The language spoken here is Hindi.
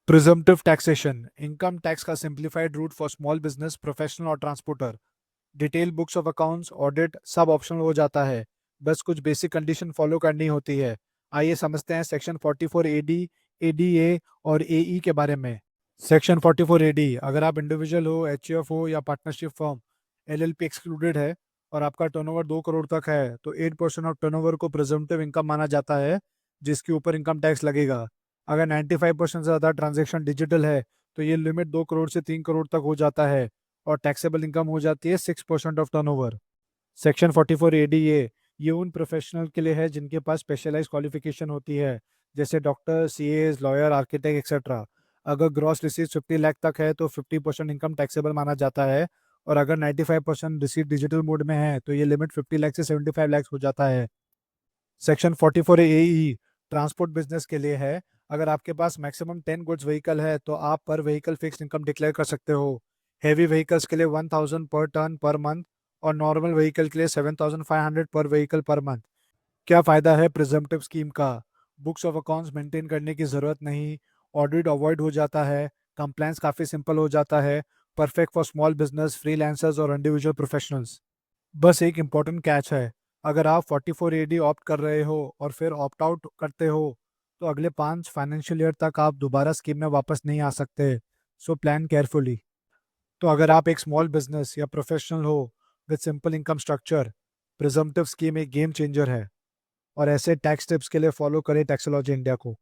प्रिजम्पटिव टैक्सेशन इनकम टैक्स का simplified route for small business, professional और transporter. Detail books of accounts, audit सब ऑप्शनल हो जाता है, बस कुछ बेसिक कंडीशन फॉलो करनी होती है। आइए समझते हैं सेक्शन 44 एडी, एडीए और एई के बारे में। सेक्शन 44 एडी, अगर आप इंडिविजुअल हो, एचयूएफ हो या पार्टनरशिप फर्म, एलएलपी एक्सक्लूडेड है और आपका टर्नओवर 2 करोड़ तक है तो 8% ऑफ टर्नओवर को प्रिजम्पटिव इनकम माना जाता है, जिसके ऊपर इनकम टैक्स लगेगा। अगर 95% से ज़्यादा ट्रांजेक्शन डिजिटल है तो ये लिमिट 2 करोड़ से 3 करोड़ तक हो जाता है और टैक्सेबल इनकम हो जाती है 6% ऑफ टर्नओवर। सेक्शन 44 एडीए ये उन प्रोफेशनल के लिए है जिनके पास स्पेशलाइज क्वालिफिकेशन होती है, जैसे doctor, CS, lawyer, architect etcetera. अगर ग्रॉस रिसीट 50 लाख तक है तो 50% इनकम टैक्सेबल माना जाता है, और अगर 95% रिसीट डिजिटल मोड में है तो ये लिमिट 50 लाख से 75 लाख हो जाता है। सेक्शन 44 एई ट्रांसपोर्ट बिजनेस के लिए है। अगर आपके पास मैक्सिमम 10 गुड्स व्हीकल है तो आप पर व्हीकल फिक्स इनकम डिक्लेयर कर सकते हो। हैवी व्हीकल्स के लिए 1000 पर टर्न पर मंथ और नॉर्मल व्हीकल के लिए 7500 पर व्हीकल पर मंथ। क्या फ़ायदा है प्रिजम्पटिव स्कीम का? बुक्स ऑफ अकाउंट्स मेंटेन करने की ज़रूरत नहीं, ऑडिट अवॉइड हो जाता है, कंप्लायंस काफ़ी सिंपल हो जाता है, perfect for small business, freelancers और इंडिविजुअल प्रोफेशनल्स। बस एक इम्पॉर्टेंट कैच है, अगर आप 44 एडी ऑप्ट कर रहे हो और फिर ऑप्ट आउट करते हो तो अगले 5 फाइनेंशियल ईयर तक आप दोबारा स्कीम में वापस नहीं आ सकते। So plan carefully. तो अगर आप एक स्मॉल बिजनेस या प्रोफेशनल हो with simple income structure, presumptive scheme एक गेम चेंजर है। और ऐसे टैक्स टिप्स के लिए फॉलो करें टैक्सोलॉजी इंडिया को।